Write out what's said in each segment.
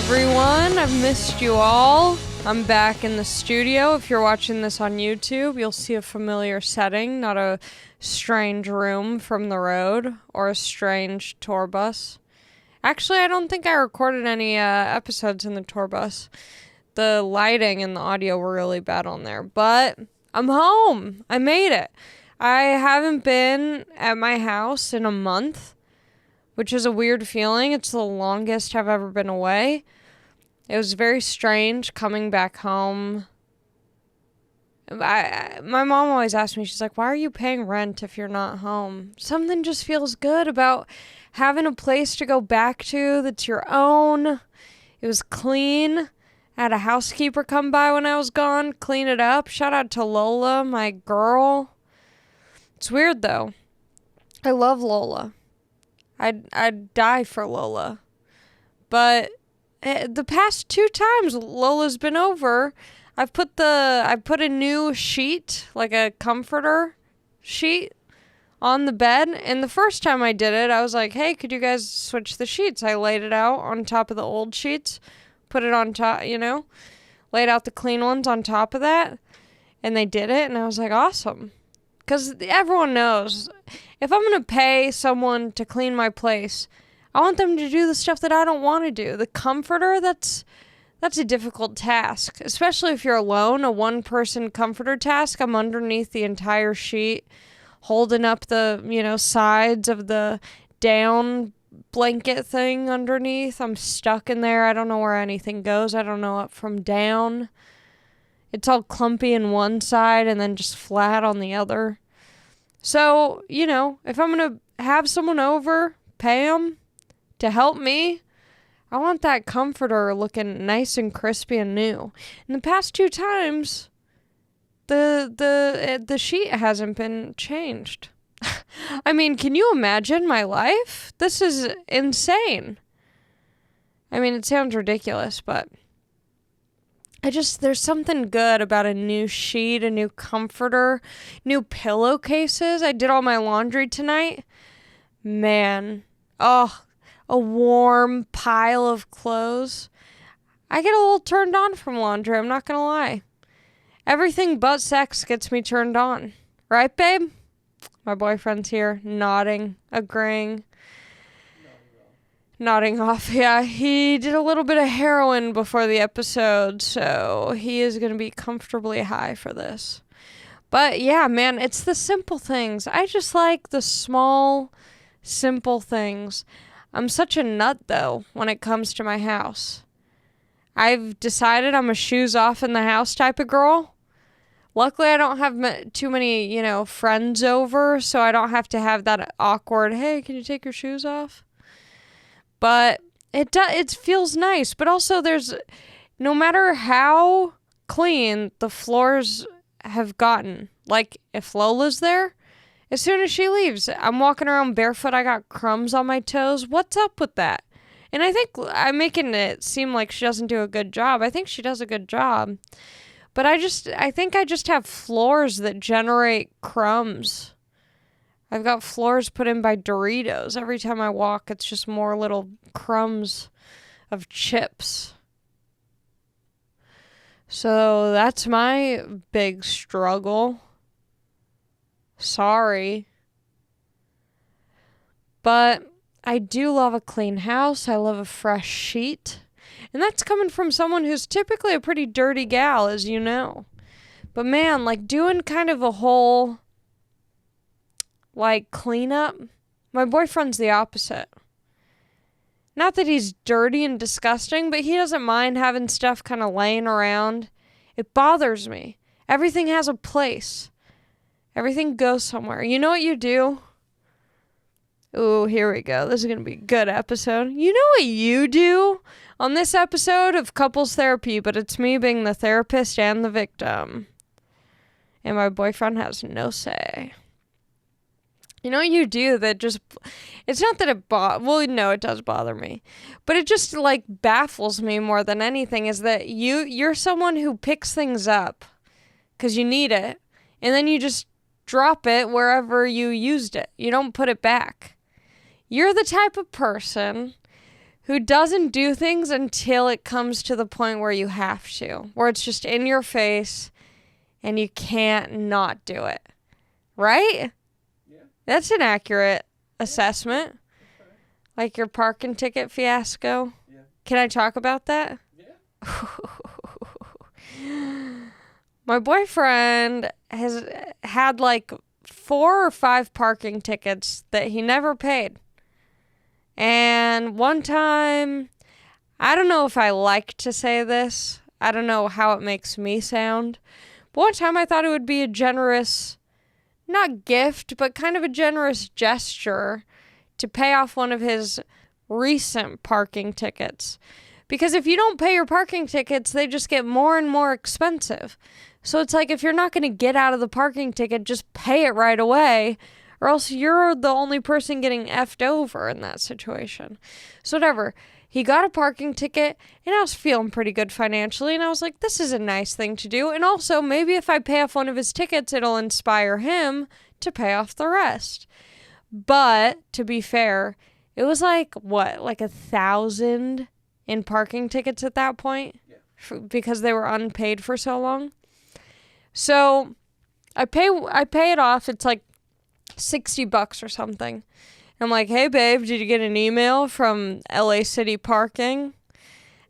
everyone. I've missed you all. I'm back in the studio. If you're watching this on YouTube, you'll see a familiar setting, not a strange room from the road or a strange tour bus. Actually, I don't think I recorded any episodes in the tour bus. The lighting and the audio were really bad on there, but I'm home. I made it. I haven't been at my house in a month, which is a weird feeling. It's the longest I've ever been away. It was very strange coming back home. My mom always asks me, she's like, why are you paying rent if you're not home? Something just feels good about having a place to go back to that's your own. It was clean. I had a housekeeper come by when I was gone, clean it up. Shout out to Lola, my girl. It's weird, though. I love Lola. I'd die for Lola. But the past 2 times Lola's been over, I put a new sheet, like a comforter sheet, on the bed. And the first time I did it, I was like, hey, could you guys switch the sheets? I laid it out on top of the old sheets, put it on top, laid out the clean ones on top of that. And they did it, and I was like, awesome. Because everyone knows, if I'm going to pay someone to clean my place, I want them to do the stuff that I don't want to do. The comforter, that's a difficult task, especially if you're alone. A one-person comforter task, I'm underneath the entire sheet, holding up the, sides of the down blanket thing underneath. I'm stuck in there. I don't know where anything goes. I don't know up from down. It's all clumpy in one side and then just flat on the other. So, if I'm going to have someone over, pay them to help me, I want that comforter looking nice and crispy and new. In the past 2 times, the sheet hasn't been changed. I mean, can you imagine my life? This is insane. I mean, it sounds ridiculous, but there's something good about a new sheet, a new comforter, new pillowcases. I did all my laundry tonight. Man, a warm pile of clothes. I get a little turned on from laundry, I'm not gonna lie. Everything but sex gets me turned on. Right, babe? My boyfriend's here, nodding, agreeing. Nodding off. Yeah, he did a little bit of heroin before the episode, so he is going to be comfortably high for this. But yeah, man, it's the simple things. I just like the small, simple things. I'm such a nut, though, when it comes to my house. I've decided I'm a shoes off in the house type of girl. Luckily, I don't have too many, friends over, so I don't have to have that awkward, hey, can you take your shoes off? But it feels nice. But also no matter how clean the floors have gotten, like if Lola's there, as soon as she leaves, I'm walking around barefoot, I got crumbs on my toes. What's up with that? And I think I'm making it seem like she doesn't do a good job. I think she does a good job. But I think I just have floors that generate crumbs. I've got floors put in by Doritos. Every time I walk, it's just more little crumbs of chips. So that's my big struggle. Sorry. But I do love a clean house. I love a fresh sheet. And that's coming from someone who's typically a pretty dirty gal, as you know. But man, doing kind of a whole cleanup. My boyfriend's the opposite. Not that he's dirty and disgusting, but he doesn't mind having stuff kind of laying around. It bothers me. Everything has a place. Everything goes somewhere. You know what you do? Ooh, here we go. This is going to be a good episode. You know what you do on this episode of Couples Therapy, but it's me being the therapist and the victim. And my boyfriend has no say. You know what you do that just, it's not that it does bother me, but it just baffles me more than anything is that you're someone who picks things up because you need it, and then you just drop it wherever you used it. You don't put it back. You're the type of person who doesn't do things until it comes to the point where you have to, where it's just in your face and you can't not do it. Right? Yeah. That's an accurate assessment. Okay. Like your parking ticket fiasco. Yeah. Can I talk about that? Yeah. My boyfriend has had like 4 or 5 parking tickets that he never paid. And one time, I don't know if I like to say this. I don't know how it makes me sound. But one time I thought it would be a generous, not gift, but kind of a generous gesture to pay off one of his recent parking tickets. Because if you don't pay your parking tickets, they just get more and more expensive. So it's like if you're not going to get out of the parking ticket, just pay it right away, or else you're the only person getting effed over in that situation. So whatever. He got a parking ticket, and I was feeling pretty good financially, and I was like, this is a nice thing to do. And also, maybe if I pay off one of his tickets, it'll inspire him to pay off the rest. But, to be fair, it was like 1,000 in parking tickets at that point? Yeah. Because they were unpaid for so long. So, I pay it off. It's like $60 or something. I'm like, hey, babe, did you get an email from LA City Parking?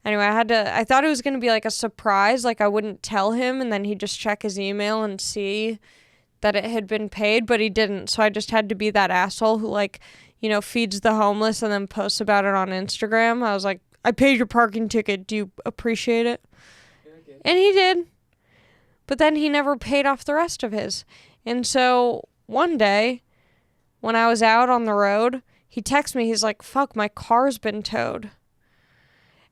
Anyway, I thought it was going to be like a surprise, like I wouldn't tell him, and then he'd just check his email and see that it had been paid, but he didn't. So I just had to be that asshole who, like, feeds the homeless and then posts about it on Instagram. I was like, I paid your parking ticket. Do you appreciate it? Okay. And he did. But then he never paid off the rest of his. And so one day, when I was out on the road, he texts me. He's like, fuck, my car's been towed.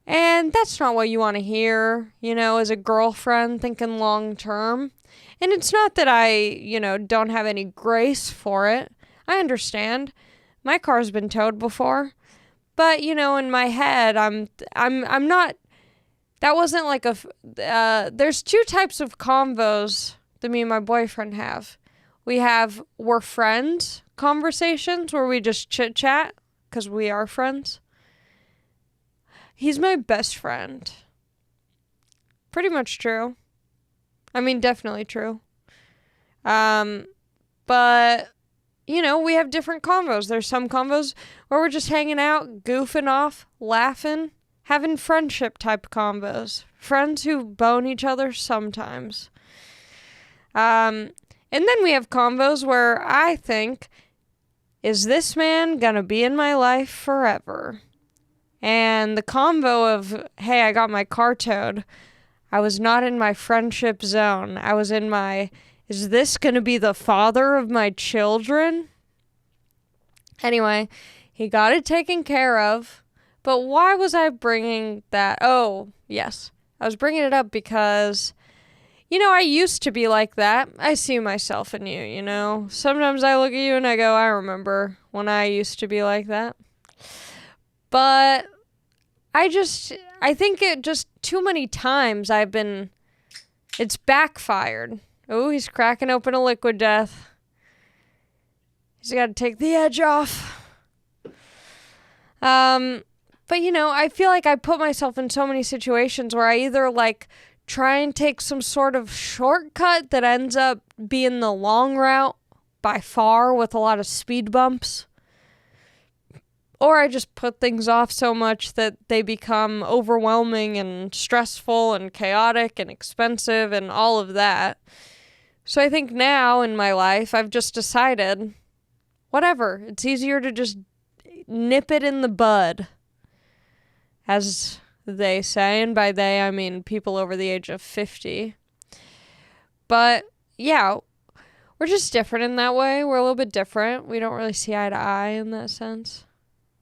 And that's not what you want to hear, as a girlfriend thinking long term. And it's not that I, don't have any grace for it. I understand. My car's been towed before. But, in my head, I'm not, that wasn't like there's 2 types of convos that me and my boyfriend have. We're friends conversations where we just chit chat because we are friends. He's my best friend. Pretty much true. I mean, definitely true. But, we have different convos. There's some convos where we're just hanging out, goofing off, laughing, having friendship type convos. Friends who bone each other sometimes. And then we have convos where I think, is this man gonna be in my life forever? And the convo of, hey, I got my car towed. I was not in my friendship zone. I was in my, is this gonna be the father of my children? Anyway, he got it taken care of. But why was I bringing that? Oh, yes. I was bringing it up because, I used to be like that. I see myself in you, Sometimes I look at you and I go, I remember when I used to be like that. But I think it just too many times it's backfired. Oh, he's cracking open a liquid death. He's got to take the edge off. But, I feel like I put myself in so many situations where I either, try and take some sort of shortcut that ends up being the long route by far with a lot of speed bumps. Or I just put things off so much that they become overwhelming and stressful and chaotic and expensive and all of that. So I think now in my life, I've just decided, whatever, it's easier to just nip it in the bud, as they say, and by they I mean people over the age of 50. But yeah, we're just different in that way. We're a little bit different. We don't really see eye to eye in that sense.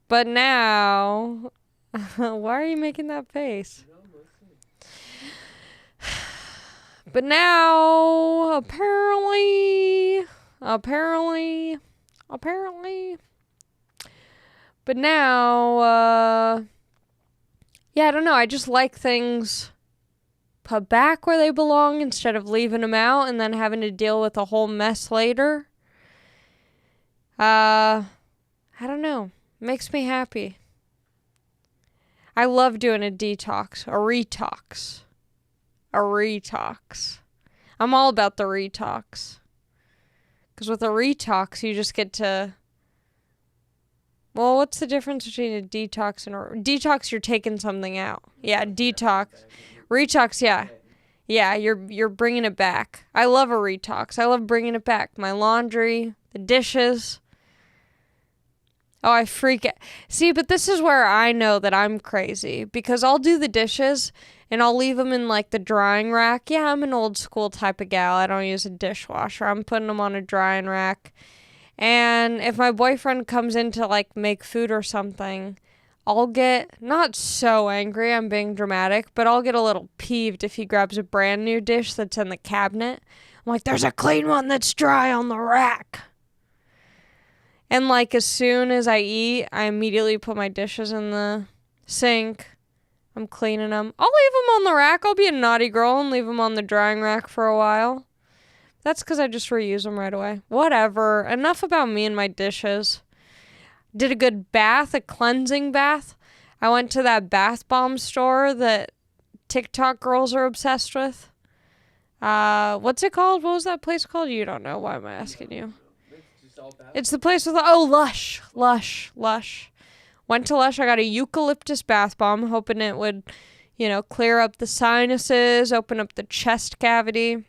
But now, why are you making that face? But now, apparently, but now, yeah, I don't know. I just like things put back where they belong instead of leaving them out and then having to deal with a whole mess later. I don't know. Makes me happy. I love doing a detox, a retox. A retox. I'm all about the retox. Because with a retox, you just get to... Well, what's the difference between a detox and a... Detox, you're taking something out. Yeah, detox. Retox, yeah. Yeah, you're bringing it back. I love a retox. I love bringing it back. My laundry, the dishes... Oh, I freak it. See, but this is where I know that I'm crazy. Because I'll do the dishes and I'll leave them in like the drying rack. Yeah, I'm an old school type of gal. I don't use a dishwasher. I'm putting them on a drying rack. And if my boyfriend comes in to like make food or something, I'll get not so angry. I'm being dramatic. But I'll get a little peeved if he grabs a brand new dish that's in the cabinet. I'm like, there's a clean one that's dry on the rack. And, like, as soon as I eat, I immediately put my dishes in the sink. I'm cleaning them. I'll leave them on the rack. I'll be a naughty girl and leave them on the drying rack for a while. That's because I just reuse them right away. Whatever. Enough about me and my dishes. Did a good bath, a cleansing bath. I went to that bath bomb store that TikTok girls are obsessed with. What's it called? What was that place called? You don't know. Why am I asking you? It's the place with Lush. Went to Lush. I got a eucalyptus bath bomb, hoping it would, clear up the sinuses, open up the chest cavity.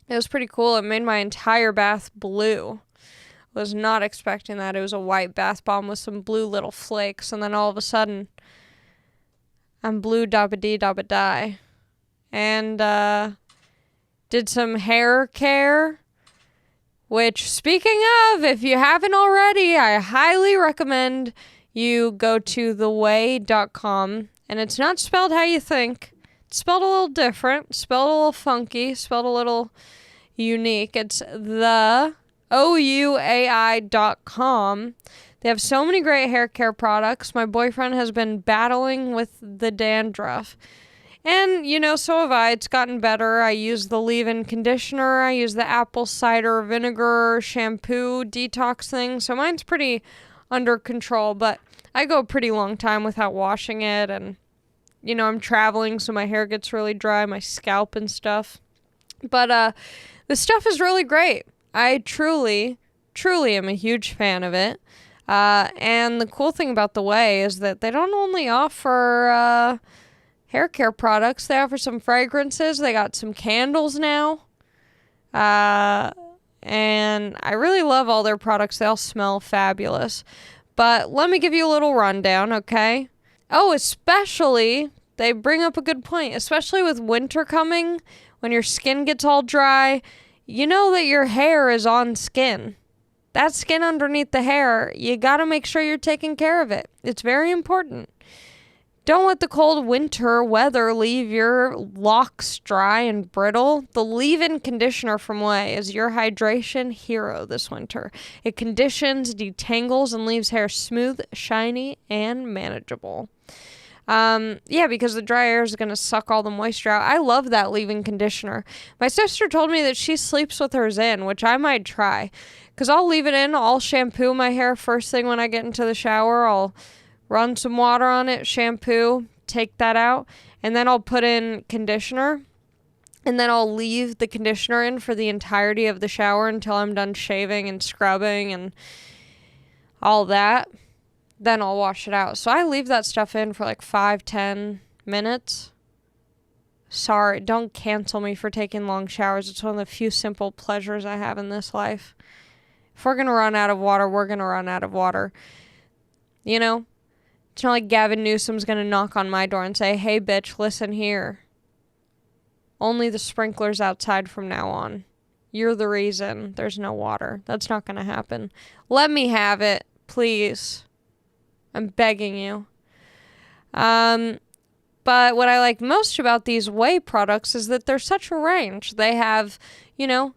It was pretty cool. It made my entire bath blue. Was not expecting that. It was a white bath bomb with some blue little flakes, and then all of a sudden, I'm blue dabba-dee dabba-die. And did some hair care. Which, speaking of, if you haven't already, I highly recommend you go to theway.com. And it's not spelled how you think. It's spelled a little different, spelled a little funky, spelled a little unique. It's the OUAI.com. They have so many great hair care products. My boyfriend has been battling with the dandruff. And, so have I. It's gotten better. I use the leave-in conditioner. I use the apple cider vinegar shampoo detox thing. So mine's pretty under control, but I go a pretty long time without washing it. And, I'm traveling, so my hair gets really dry, my scalp and stuff. But the stuff is really great. I truly am a huge fan of it. And the cool thing about The Way is that they don't only offer... hair care products. They offer some fragrances. They got some candles now. And I really love all their products. They all smell fabulous. But let me give you a little rundown, okay? Oh, especially, they bring up a good point, especially with winter coming, when your skin gets all dry, you know that your hair is on skin. That skin underneath the hair, you gotta make sure you're taking care of it. It's very important. Don't let the cold winter weather leave your locks dry and brittle. The leave-in conditioner from Way is your hydration hero this winter. It conditions, detangles, and leaves hair smooth, shiny, and manageable. Because the dry air is going to suck all the moisture out. I love that leave-in conditioner. My sister told me that she sleeps with hers in, which I might try. Because I'll leave it in. I'll shampoo my hair first thing when I get into the shower. I'll run some water on it, shampoo, take that out, and then I'll put in conditioner, and then I'll leave the conditioner in for the entirety of the shower until I'm done shaving and scrubbing and all that. Then I'll wash it out. So I leave that stuff in for like 5-10 minutes. Sorry, don't cancel me for taking long showers. It's one of the few simple pleasures I have in this life. If we're going to run out of water, we're going to run out of water. It's not like Gavin Newsom's going to knock on my door and say, hey, bitch, listen here. Only the sprinklers outside from now on. You're the reason there's no water. That's not going to happen. Let me have it, please. I'm begging you. But what I like most about these Way products is that there's such a range. They have,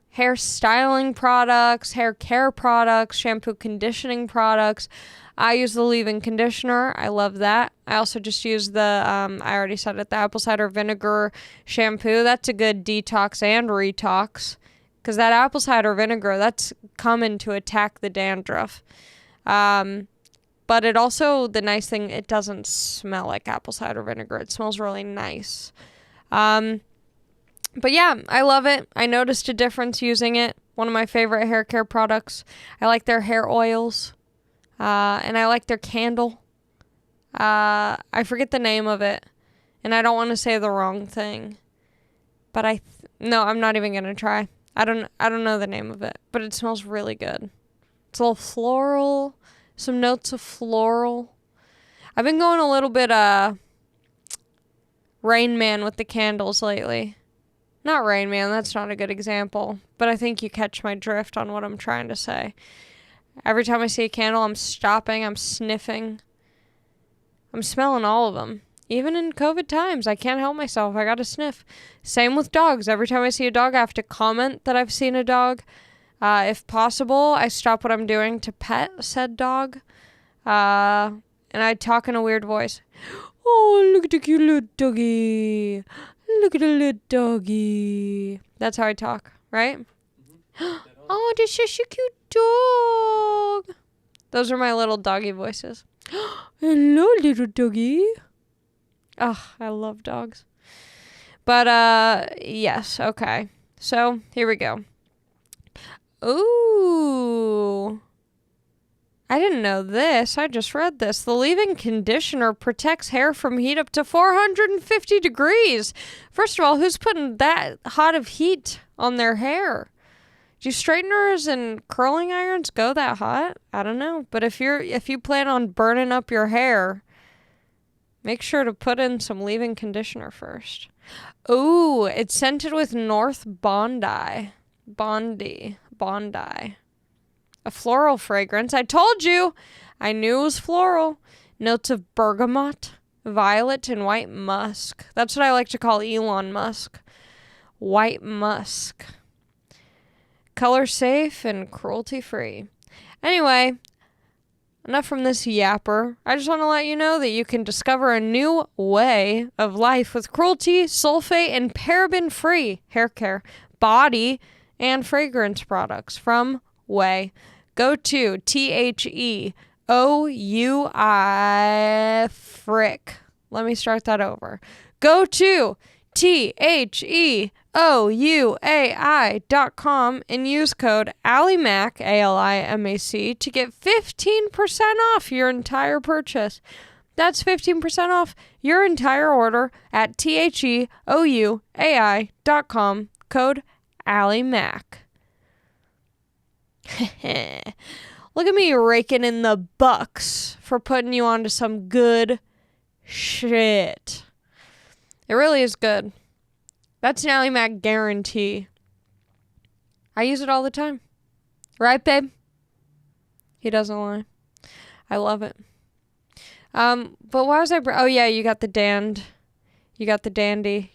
hair styling products, hair care products, shampoo conditioning products. I use the leave-in conditioner. I love that. I also just use the, I already said it, the apple cider vinegar shampoo. That's a good detox and retox. Because that apple cider vinegar, that's coming to attack the dandruff. But But it also, the nice thing, it doesn't smell like apple cider vinegar. It smells really nice. But yeah, I love it. I noticed a difference using it. One of my favorite hair care products. I like their hair oils. And I like their candle. I forget the name of it. And I don't want to say the wrong thing. But no, I'm not even going to try. I don't know the name of it. But it smells really good. It's a little floral. Some notes of floral. I've been going a little bit Rain Man with the candles lately. Not Rain Man, that's not a good example. But I think you catch my drift on what I'm trying to say. Every time I see a candle, I'm stopping, I'm sniffing. I'm smelling all of them. Even in COVID times, I can't help myself. I gotta sniff. Same with dogs. Every time I see a dog, I have to comment that I've seen a dog. If possible, I stop what I'm doing to pet said dog. And I talk in a weird voice. Oh, look at the cute little doggy. Look at the little doggy. That's how I talk, right? Mm-hmm. Oh, this is such a cute dog. Those are my little doggy voices. Hello, little doggy. Oh, I love dogs. But, yes, okay. So, here we go. Ooh. I didn't know this. I just read this. The leave-in conditioner protects hair from heat up to 450 degrees. First of all, who's putting that hot of heat on their hair? Do straighteners and curling irons go that hot? I don't know. But if you plan on burning up your hair, make sure to put in some leave-in conditioner first. Ooh, it's scented with North Bondi. A floral fragrance. I told you! I knew it was floral. Notes of bergamot, violet, and white musk. That's what I like to call Elon Musk. White musk. Color safe and cruelty free. Anyway, enough from this yapper. I just want to let you know that you can discover a new way of life with cruelty, sulfate, and paraben-free hair care, body, and fragrance products from Way. Go to THEOUI frick. Let me start that over. Go to THEOUAI.com and use code ALIMAC, ALIMAC, to get 15% off your entire purchase. That's 15% off your entire order at THEOUAI.com, code ALIMAC. Look at me raking in the bucks for putting you onto some good shit. It really is good. That's an Ally Mac guarantee. I use it all the time. Right, babe? He doesn't lie. I love it. But why was oh yeah, you got the dandy,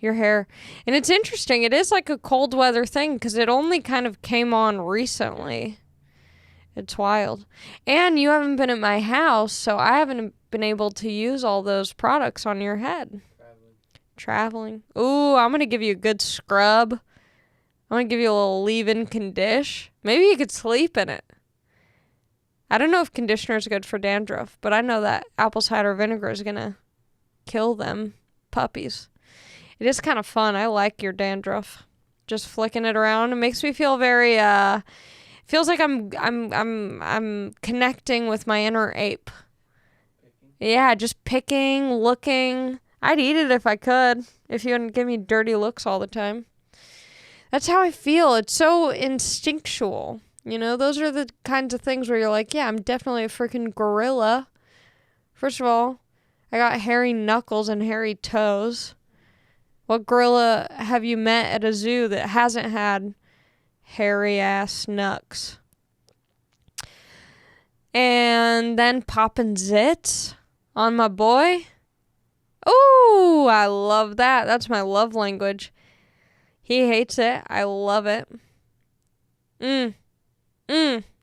your hair. And it's interesting. It is like a cold weather thing because it only kind of came on recently. It's wild. And you haven't been at my house, so I haven't been able to use all those products on your head. Traveling. Ooh, I'm going to give you a good scrub. I'm going to give you a little leave-in condition. Maybe you could sleep in it. I don't know if conditioner is good for dandruff, but I know that apple cider vinegar is going to kill them puppies. It is kind of fun. I like your dandruff. Just flicking it around. It makes me feel very, feels like I'm connecting with my inner ape. Yeah, just picking, looking. I'd eat it if I could, if you wouldn't give me dirty looks all the time. That's how I feel. It's so instinctual. You know, those are the kinds of things where you're like, yeah, I'm definitely a freaking gorilla. First of all, I got hairy knuckles and hairy toes. What gorilla have you met at a zoo that hasn't had hairy ass knucks? And then popping zits on my boy. Ooh, I love that. That's my love language. He hates it. I love it. It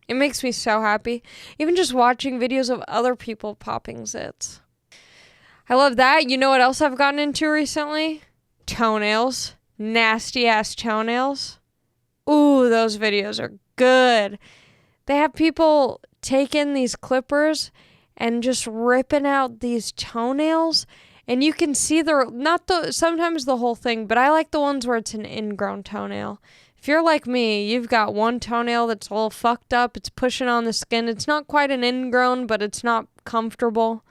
makes me so happy. Even just watching videos of other people popping zits. I love that. You know what else I've gotten into recently? Toenails. Nasty ass toenails. Ooh, those videos are good. They have people take in these clippers and just ripping out these toenails. And you can see sometimes the whole thing, but I like the ones where it's an ingrown toenail. If you're like me, you've got one toenail that's a little fucked up. It's pushing on the skin. It's not quite an ingrown, but it's not comfortable.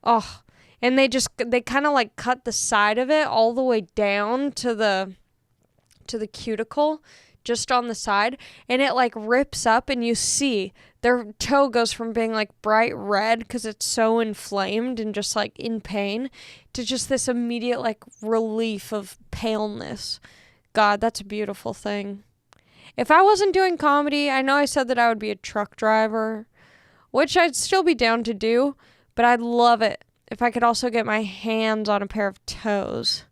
Oh, and they kind of like cut the side of it all the way down to the cuticle, just on the side, and it like rips up, and you see their toe goes from being like bright red because it's so inflamed and just like in pain to just this immediate like relief of paleness. God, that's a beautiful thing. If I wasn't doing comedy, I know I said that I would be a truck driver, which I'd still be down to do, but I'd love it if I could also get my hands on a pair of toes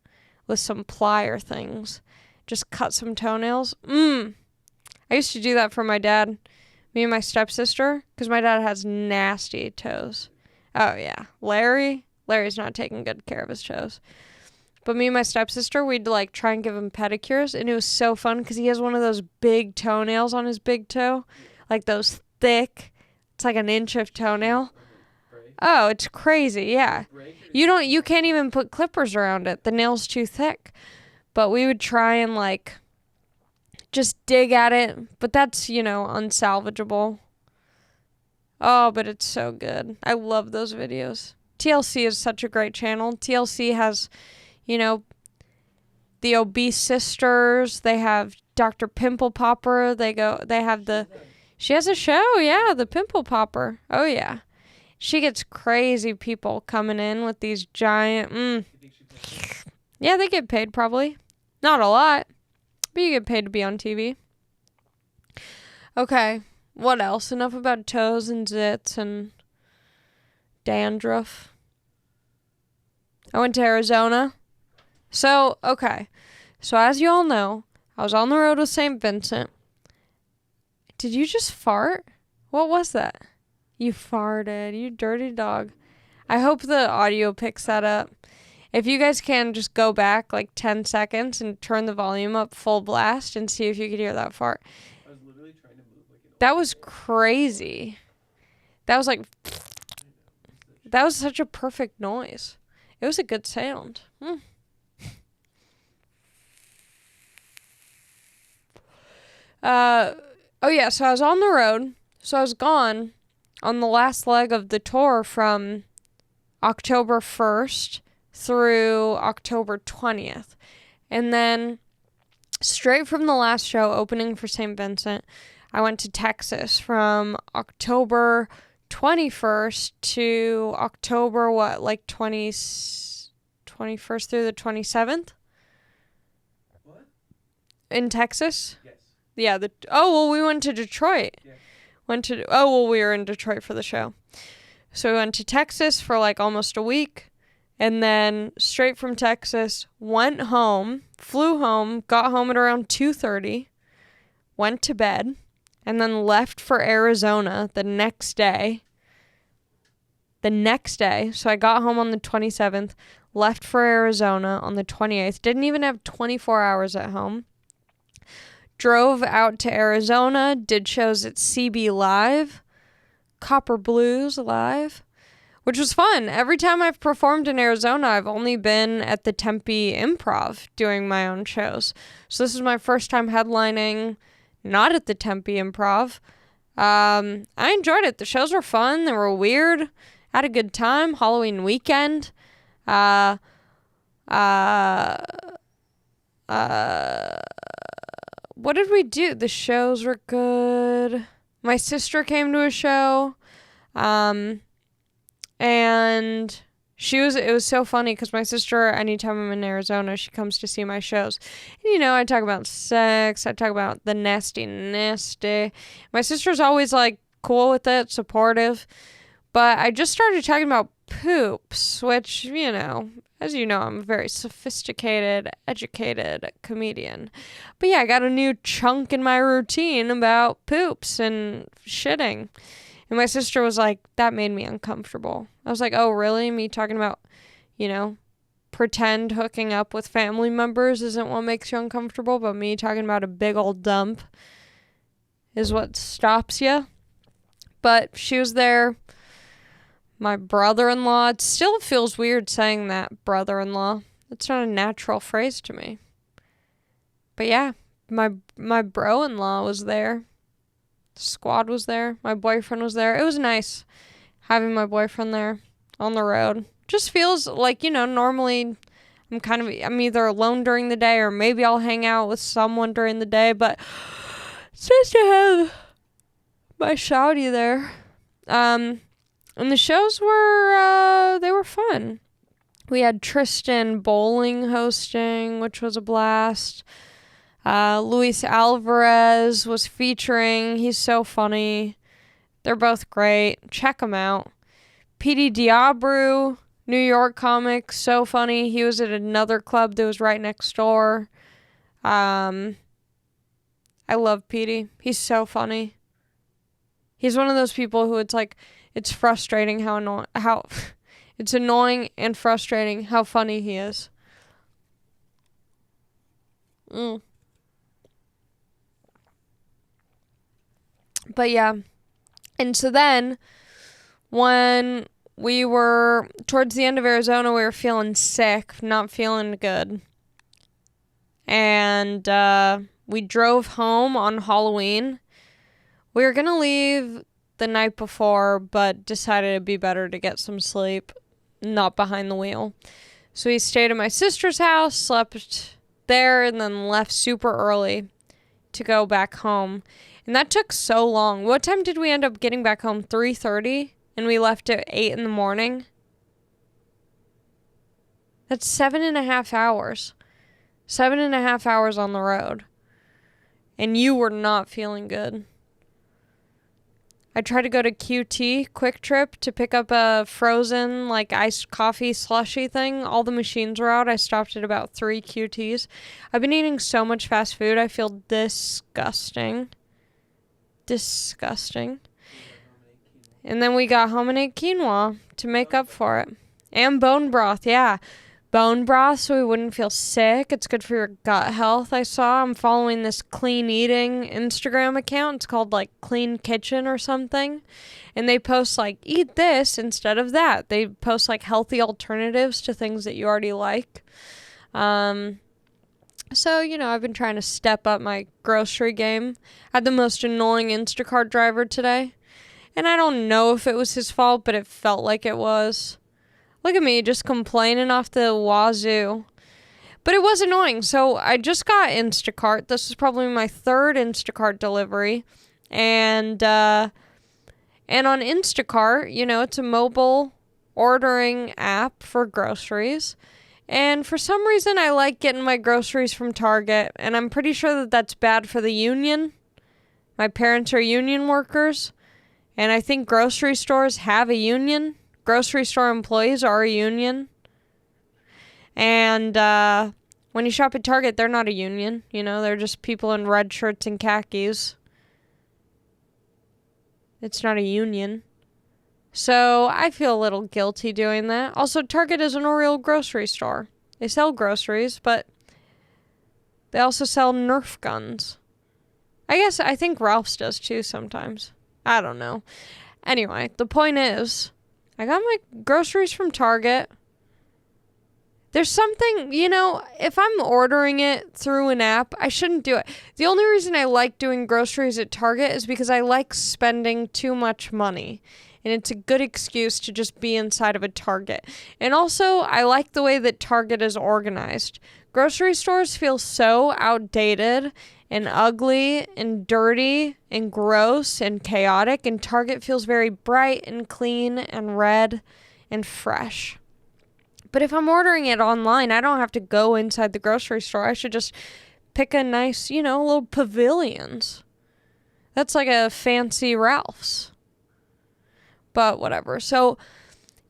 with some plier things. Just cut some toenails. I used to do that for my dad, me and my stepsister, because my dad has nasty toes. Oh, yeah. Larry's not taking good care of his toes. But me and my stepsister, we'd like try and give him pedicures, and it was so fun because he has one of those big toenails on his big toe, like those thick. It's like an inch of toenail. Oh, it's crazy, yeah. You can't even put clippers around it. The nail's too thick. But we would try and like just dig at it, but that's, unsalvageable. Oh, but it's so good. I love those videos. TLC is such a great channel. TLC has, the obese sisters. They have Dr. Pimple Popper. She has a show, yeah, the Pimple Popper. Oh, yeah. She gets crazy people coming in with these giant, Yeah, they get paid probably. Not a lot, but you get paid to be on TV. Okay, what else? Enough about toes and zits and dandruff. I went to Arizona. So as you all know, I was on the road with St. Vincent. Did you just fart? What was that? You farted, you dirty dog. I hope the audio picks that up. If you guys can, just go back like 10 seconds and turn the volume up full blast and see if you could hear that fart. I was literally trying to move like an That was crazy. That was like... That was such a perfect noise. It was a good sound. Oh yeah, so I was on the road. So I was gone on the last leg of the tour from October 1st through October 20th. And then straight from the last show opening for St. Vincent, I went to Texas from October 21st to October, 21st through the 27th? What? In Texas? Yes. Yeah. We went to Detroit. Yeah. We were in Detroit for the show. So we went to Texas for like almost a week, and then straight from Texas, went home, flew home, got home at around 2:30, went to bed, and then left for Arizona the next day. So I got home on the 27th, left for Arizona on the 28th, didn't even have 24 hours at home. Drove out to Arizona, did shows at CB Live, Copper Blues Live, which was fun. Every time I've performed in Arizona, I've only been at the Tempe Improv doing my own shows. So this is my first time headlining not at the Tempe Improv. I enjoyed it. The shows were fun. They were weird. I had a good time. Halloween weekend. What did we do? The shows were good. My sister came to a show. And it was so funny because my sister, anytime I'm in Arizona, she comes to see my shows. And, I talk about sex. I talk about the nasty. My sister's always like cool with it, supportive. But I just started talking about poops, which, as you know, I'm a very sophisticated, educated comedian. But yeah, I got a new chunk in my routine about poops and shitting. And my sister was like, that made me uncomfortable. I was like, oh, really? Me talking about, pretend hooking up with family members isn't what makes you uncomfortable, but me talking about a big old dump is what stops you. But she was there. My brother-in-law. It still feels weird saying that, brother-in-law. It's not a natural phrase to me. But yeah, my bro-in-law was there. The squad was there. My boyfriend was there. It was nice having my boyfriend there on the road. Just feels like, normally I'm either alone during the day or maybe I'll hang out with someone during the day, but it's nice to have my shouty there. And the shows they were fun. We had Tristan Bowling hosting, which was a blast. Luis Alvarez was featuring. He's so funny. They're both great. Check them out. PD Diabru, New York comic, so funny. He was at another club that was right next door. I love PD. He's so funny. He's one of those people who it's frustrating how it's annoying and frustrating how funny he is. But yeah. And so then when we were towards the end of Arizona, we were feeling sick, not feeling good. And we drove home on Halloween. We were going to leave the night before, but decided it'd be better to get some sleep, not behind the wheel. So we stayed at my sister's house, slept there, and then left super early to go back home. And that took so long. What time did we end up getting back home? 3:30? And we left at 8 in the morning? That's 7.5 hours. 7.5 hours on the road. And you were not feeling good. I tried to go to QT, Quick Trip, to pick up a frozen, iced coffee slushy thing. All the machines were out. I stopped at about 3 QTs. I've been eating so much fast food. I feel disgusting. Disgusting. And then we got home and ate quinoa to make up for it. And bone broth, yeah. Bone broth so we wouldn't feel sick. It's good for your gut health, I saw. I'm following this clean eating Instagram account. It's called Clean Kitchen or something. And they post eat this instead of that. They post healthy alternatives to things that you already like. So, I've been trying to step up my grocery game. I had the most annoying Instacart driver today. And I don't know if it was his fault, but it felt like it was. Look at me, just complaining off the wazoo. But it was annoying. So I just got Instacart. This is probably my third Instacart delivery. And on Instacart, it's a mobile ordering app for groceries. And for some reason, I like getting my groceries from Target. And I'm pretty sure that that's bad for the union. My parents are union workers. And I think grocery stores have a union. Grocery store employees are a union. And when you shop at Target, they're not a union. They're just people in red shirts and khakis. It's not a union. So I feel a little guilty doing that. Also, Target isn't a real grocery store. They sell groceries, but they also sell Nerf guns. I think Ralph's does too sometimes. I don't know. Anyway, the point is, I got my groceries from Target. There's something, if I'm ordering it through an app, I shouldn't do it. The only reason I like doing groceries at Target is because I like spending too much money. And it's a good excuse to just be inside of a Target. And also, I like the way that Target is organized. Grocery stores feel so outdated and ugly and dirty and gross and chaotic, and Target feels very bright and clean and red and fresh. But if I'm ordering it online, I don't have to go inside the grocery store. I should just pick a nice, little pavilions. That's like a fancy Ralph's. But whatever. So,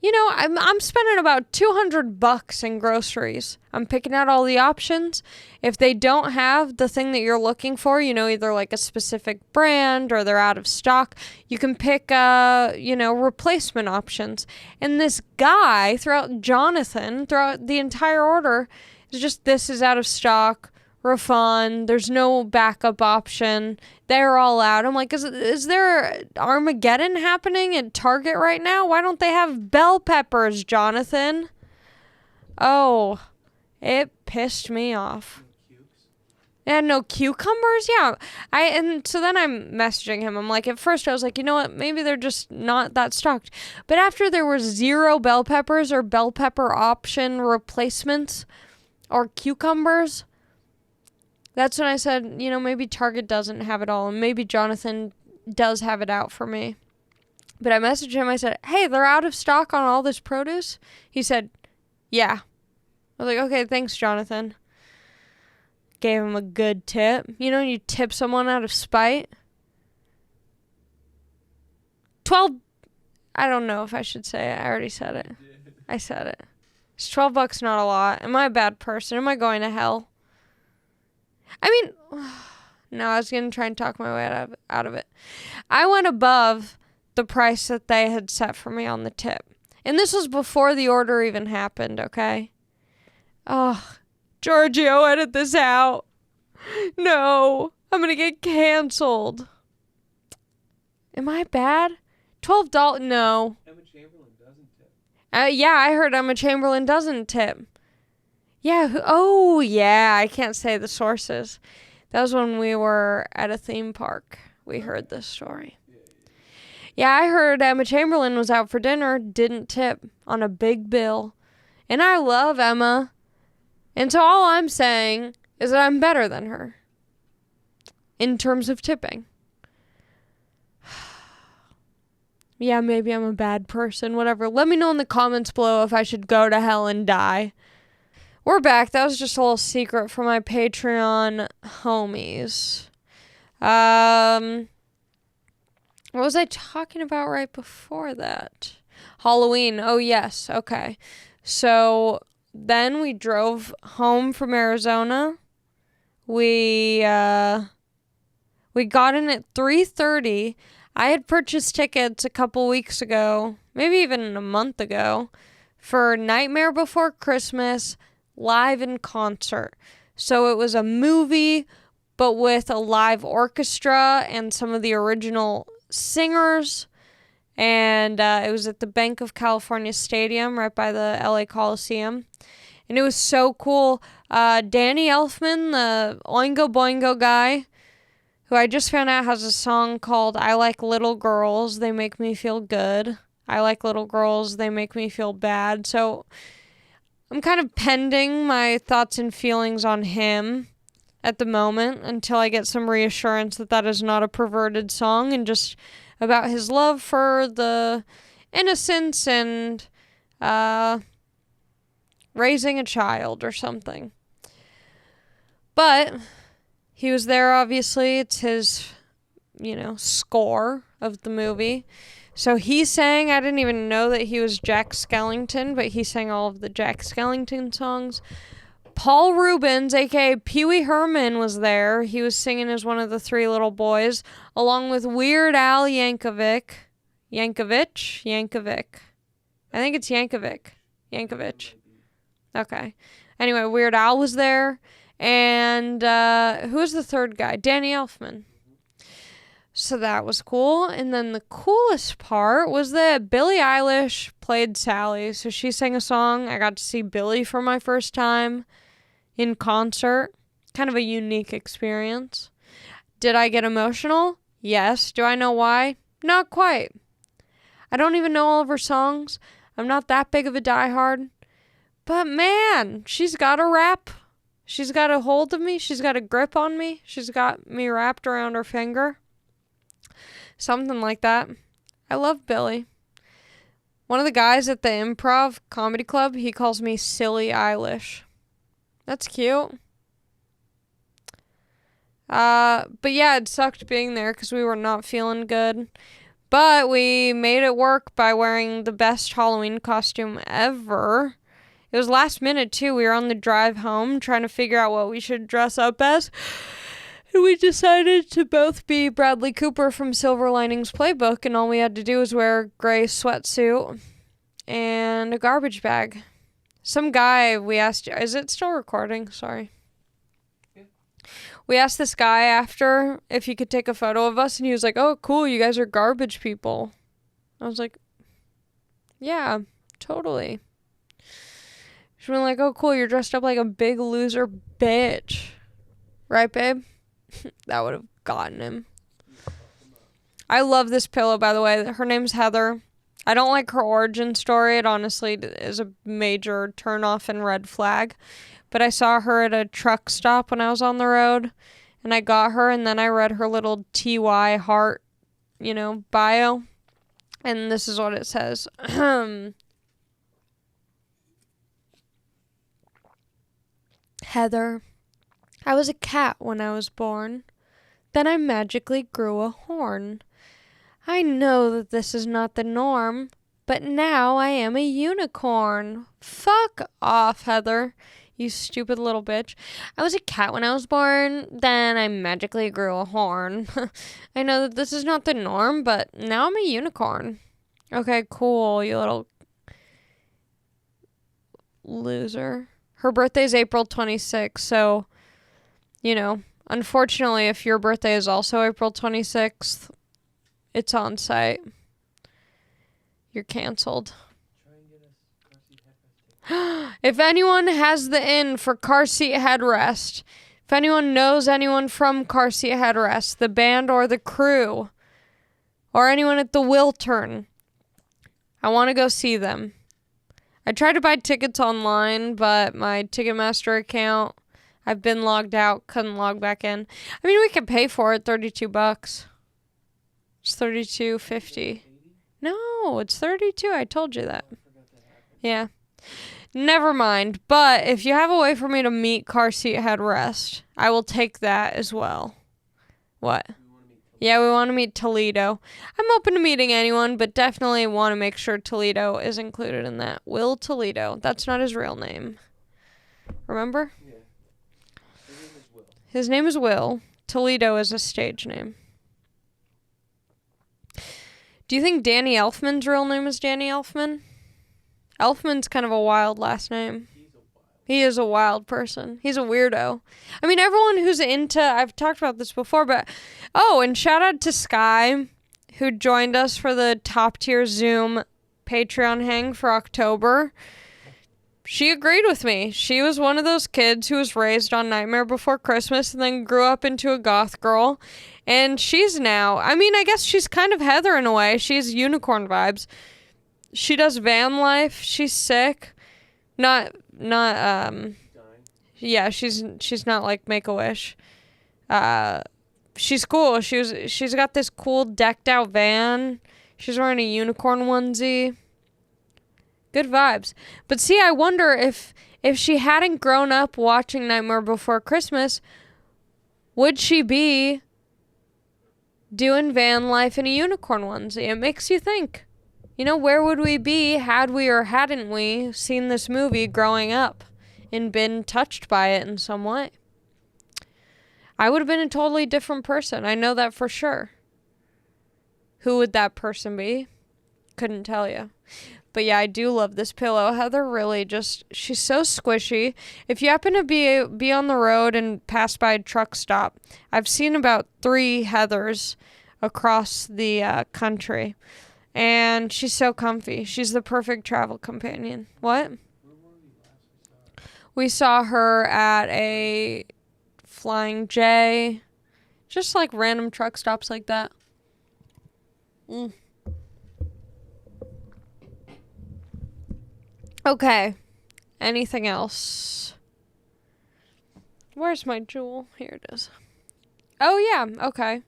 I'm spending about $200 in groceries. I'm picking out all the options. If they don't have the thing that you're looking for, either a specific brand or they're out of stock, you can pick, replacement options. And this guy, Jonathan, throughout the entire order, is just, this is out of stock, refund. There's no backup option. They're all out. I'm like, is there Armageddon happening at Target right now? Why don't they have bell peppers, Jonathan? Oh, it pissed me off. And no cucumbers? Yeah. And so then I'm messaging him. I'm like, at first I was like, you know what? Maybe they're just not that stocked. But after there were 0 bell peppers or bell pepper option replacements or cucumbers, that's when I said, maybe Target doesn't have it all. And maybe Jonathan does have it out for me. But I messaged him. I said, hey, they're out of stock on all this produce? He said, yeah. I was like, okay, thanks, Jonathan. Gave him a good tip. You tip someone out of spite. 12. I don't know if I should say it. I already said it. I said it. Is $12 not a lot? Am I a bad person? Am I going to hell? I mean, no, I was going to try and talk my way out of it. I went above the price that they had set for me on the tip. And this was before the order even happened, okay? Oh, Giorgio, edit this out. No, I'm going to get canceled. Am I bad? $12? No. Emma Chamberlain doesn't tip. Yeah, I heard Emma Chamberlain doesn't tip. Yeah. Oh, yeah. I can't say the sources. That was when we were at a theme park. We heard this story. Yeah, I heard Emma Chamberlain was out for dinner, didn't tip on a big bill. And I love Emma. And so all I'm saying is that I'm better than her in terms of tipping. Yeah, maybe I'm a bad person, whatever. Let me know in the comments below if I should go to hell and die. We're back. That was just a little secret for my Patreon homies. What was I talking about right before that? Halloween. Oh, yes. Okay. So then we drove home from Arizona. We got in at 3:30. I had purchased tickets a couple weeks ago, maybe even a month ago, for Nightmare Before Christmas live in concert. So it was a movie, but with a live orchestra and some of the original singers. And it was at the Bank of California Stadium right by the LA Coliseum. And it was so cool. Danny Elfman, the Oingo Boingo guy, who I just found out has a song called I Like Little Girls, They Make Me Feel Good. I Like Little Girls, They Make Me Feel Bad. So I'm kind of pending my thoughts and feelings on him at the moment until I get some reassurance that that is not a perverted song and just about his love for the innocence and raising a child or something. But he was there, obviously. It's his, score of the movie. So he sang, I didn't even know that he was Jack Skellington, but he sang all of the Jack Skellington songs. Paul Rubens, a.k.a. Pee Wee Herman, was there. He was singing as one of the 3 little boys, along with Weird Al Yankovic. Yankovic. I think it's Yankovic. Okay. Anyway, Weird Al was there. And who was the third guy? Danny Elfman. So that was cool. And then the coolest part was that Billie Eilish played Sally. So she sang a song. I got to see Billie for my first time in concert. Kind of a unique experience. Did I get emotional? Yes. Do I know why? Not quite. I don't even know all of her songs. I'm not that big of a diehard. But man, she's got a rap. She's got a hold of me. She's got a grip on me. She's got me wrapped around her finger. Something like that. I love Billie. One of the guys at the Improv Comedy Club, he calls me Silly Eilish. That's cute. But yeah, it sucked being there because we were not feeling good. But we made it work by wearing the best Halloween costume ever. It was last minute, too. We were on the drive home trying to figure out what we should dress up as. And we decided to both be Bradley Cooper from Silver Linings Playbook, and all we had to do was wear a gray sweatsuit and a garbage bag. Some guy, we asked, is it still recording? Sorry. Yeah. We asked this guy after if he could take a photo of us, and he was like, "Oh, cool, you guys are garbage people." I was like, "Yeah, totally." She went like, "Oh, cool, you're dressed up like a big loser bitch." Right, babe? That would have gotten him. I love this pillow, by the way. Her name's Heather. I don't like her origin story. It honestly is a major turnoff and red flag. But I saw her at a truck stop when I was on the road, and I got her, and then I read her little TY heart, bio. And this is what it says. Heather, I was a cat when I was born. Then I magically grew a horn. I know that this is not the norm, but now I am a unicorn. Fuck off, Heather, you stupid little bitch. I was a cat when I was born, then I magically grew a horn. I know that this is not the norm, but now I'm a unicorn. Okay, cool, you little loser. Her birthday's April 26th, so, unfortunately, if your birthday is also April 26th, it's on site. You're canceled. If anyone has the in for car seat headrest, if anyone knows anyone from car seat headrest, the band or the crew, or anyone at the Wiltern, I want to go see them. I tried to buy tickets online, but my Ticketmaster account, I've been logged out, couldn't log back in. I mean, we could pay for it, $32. It's $32.50. No, it's 32. I told you that. Yeah. Never mind. But if you have a way for me to meet car seat headrest, I will take that as well. What? Yeah, we want to meet Toledo. I'm open to meeting anyone, but definitely want to make sure Toledo is included in that. Will Toledo. That's not his real name. Remember? Yeah. His name is Will. His name is Will. Toledo is a stage name. Do you think Danny Elfman's real name is Danny Elfman? Elfman's kind of a wild last name. He is a wild person. He's a weirdo. I mean, everyone who's into... I've talked about this before, but... Oh, and shout out to Sky, who joined us for the top tier Zoom Patreon hang for October. She agreed with me. She was one of those kids who was raised on Nightmare Before Christmas and then grew up into a goth girl. And she's now... I mean, I guess she's kind of Heather in a way. She's unicorn vibes. She does van life. She's sick. Not yeah, she's not like Make-A-Wish. She's cool. She's got this cool decked out van. She's wearing a unicorn onesie. Good vibes. But see, I wonder if she hadn't grown up watching Nightmare Before Christmas, would she be doing van life in a unicorn onesie? It makes you think. Where would we be had we or hadn't we seen this movie growing up and been touched by it in some way? I would have been a totally different person. I know that for sure. Who would that person be? Couldn't tell you. But yeah, I do love this pillow. Heather really she's so squishy. If you happen to be on the road and pass by a truck stop, I've seen about 3 Heathers across the country. And she's so comfy. She's the perfect travel companion. What? We saw her at a Flying J. Just like random truck stops like that. Okay. Anything else? Where's my jewel? Here it is. Oh, yeah. Okay.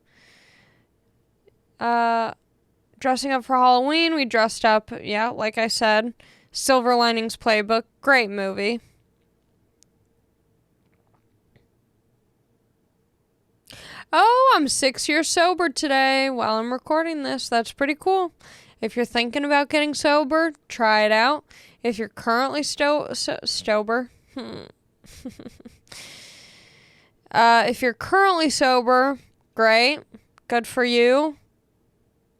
Dressing up for Halloween, we dressed up, yeah, like I said. Silver Linings Playbook, great movie. Oh, I'm 6 years sober today while I'm recording this. That's pretty cool. If you're thinking about getting sober, try it out. If you're currently sober, if you're currently sober, great. Good for you.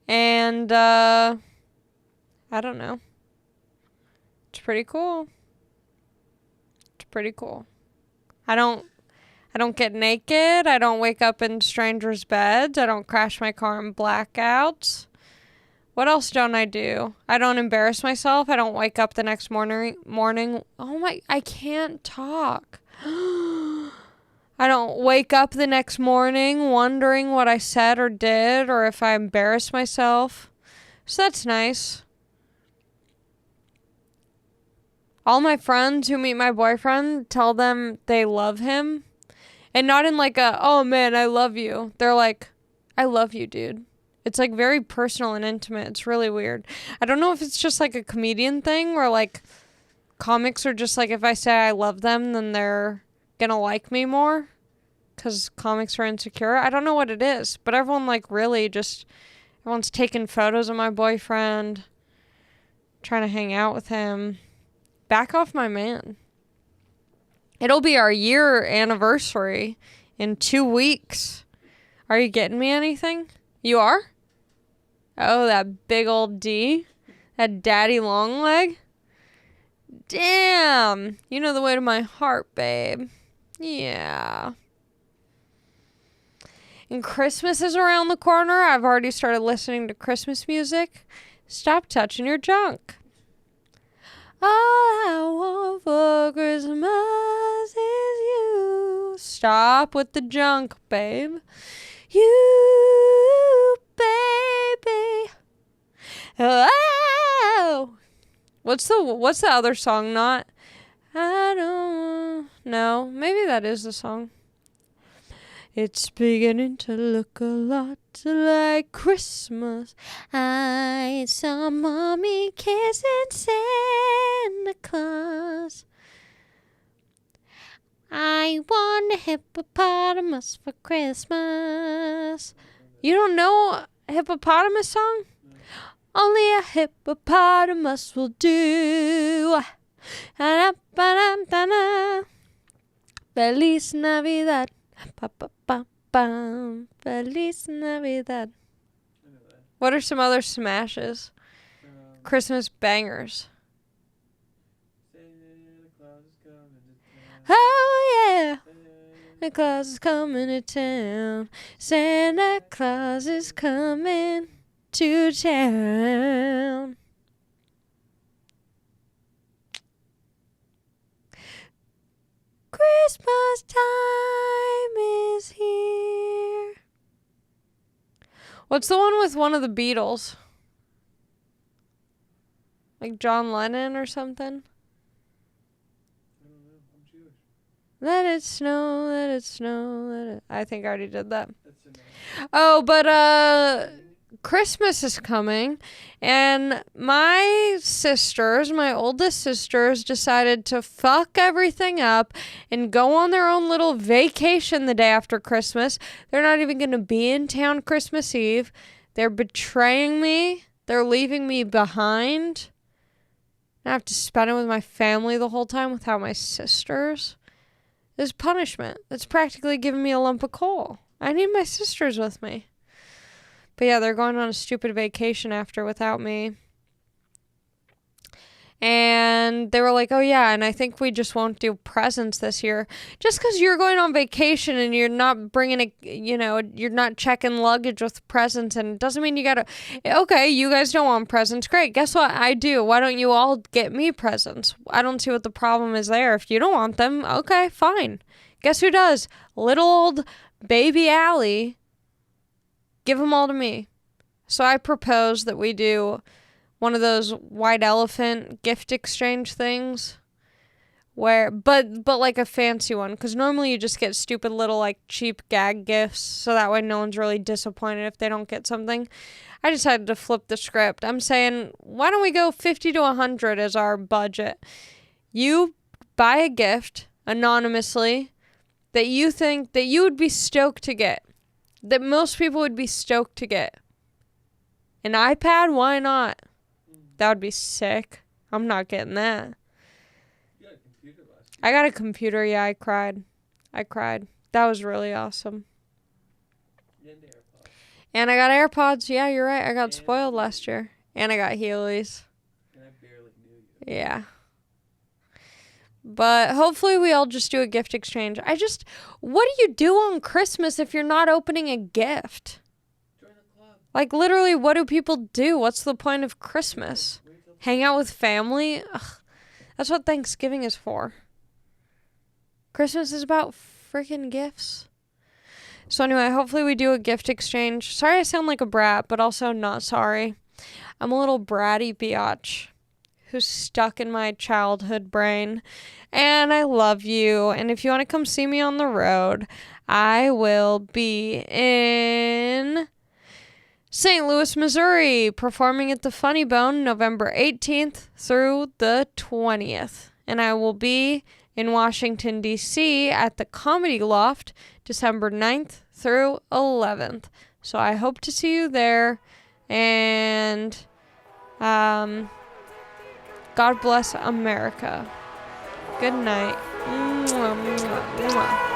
And, I don't know. It's pretty cool. It's pretty cool. I don't I don't get naked. I don't wake up in strangers' beds. I don't crash my car in blackouts. What else don't I do? I don't embarrass myself. I don't wake up the next morning. Oh my, I can't talk. I don't wake up the next morning wondering what I said or did or if I embarrassed myself. So that's nice. All my friends who meet my boyfriend tell them they love him. And not in like a, oh man, I love you. They're like, I love you, dude. It's like very personal and intimate. It's really weird. I don't know if it's just like a comedian thing where like comics are just like, if I say I love them, then they're gonna like me more. Because comics are insecure. I don't know what it is. But everyone like really just, everyone's taking photos of my boyfriend. Trying to hang out with him. Back off my man. It'll be our year anniversary in 2 weeks. Are you getting me anything? You are? Oh, that big old D. That daddy long leg. Damn. You know the way to my heart, babe. Yeah. And Christmas is around the corner. I've already started listening to Christmas music. Stop touching your junk. All I want for Christmas is you. Stop with the junk, babe. You, baby. Oh. What's the other song not? I don't know. Maybe that is the song. It's beginning to look a lot like Christmas. I saw Mommy kissing Santa Claus. I want a hippopotamus for Christmas. You don't know a hippopotamus song? Only a hippopotamus will do. Feliz Navidad. Pa pa pa pa. Feliz Navidad. What are some other smashes? Christmas bangers. Oh yeah. Santa Claus is coming to town. Santa Claus is coming to town. Christmas time is here. What's the one with one of the Beatles? Like John Lennon or something? I don't know. I'm Jewish. Let it snow, let it snow, let it... I think I already did that. That's enough. Oh, but Christmas is coming, and my oldest sisters, decided to fuck everything up and go on their own little vacation the day after Christmas. They're not even going to be in town Christmas Eve. They're betraying me. They're leaving me behind. I have to spend it with my family the whole time without my sisters. This is punishment. It's practically giving me a lump of coal. I need my sisters with me. But yeah, they're going on a stupid vacation after without me. And they were like, oh yeah, and I think we just won't do presents this year. Just because you're going on vacation and you're not bringing you're not checking luggage with presents, and it doesn't mean you gotta, okay, you guys don't want presents. Great. Guess what? I do. Why don't you all get me presents? I don't see what the problem is there. If you don't want them, okay, fine. Guess who does? Little old baby Allie. Give them all to me. So I propose that we do one of those white elephant gift exchange things, where, but like a fancy one, because normally you just get stupid little like cheap gag gifts, so that way no one's really disappointed if they don't get something. I decided to flip the script. I'm saying, why don't we go 50 to 100 as our budget? You buy a gift anonymously that you think that you would be stoked to get. That most people would be stoked to get. An iPad? Why not? That would be sick. I'm not getting that. You got a computer last year. I got a computer. Yeah, I cried. That was really awesome. And AirPods. And I got AirPods. Yeah, you're right. I got spoiled last year. And I got Heelys. And I barely knew you. Yeah. But hopefully we all just do a gift exchange. What do you do on Christmas if you're not opening a gift? Join the club. Like, literally, what do people do? What's the point of Christmas? Hang out with family? Ugh, that's what Thanksgiving is for. Christmas is about freaking gifts. So anyway, hopefully we do a gift exchange. Sorry I sound like a brat, but also not sorry. I'm a little bratty biatch who's stuck in my childhood brain. And I love you. And if you want to come see me on the road, I will be in St. Louis, Missouri, performing at the Funny Bone November 18th through the 20th. And I will be in Washington, D.C. at the Comedy Loft December 9th through 11th. So I hope to see you there. And God bless America. Good night. Mwah, mwah, mwah.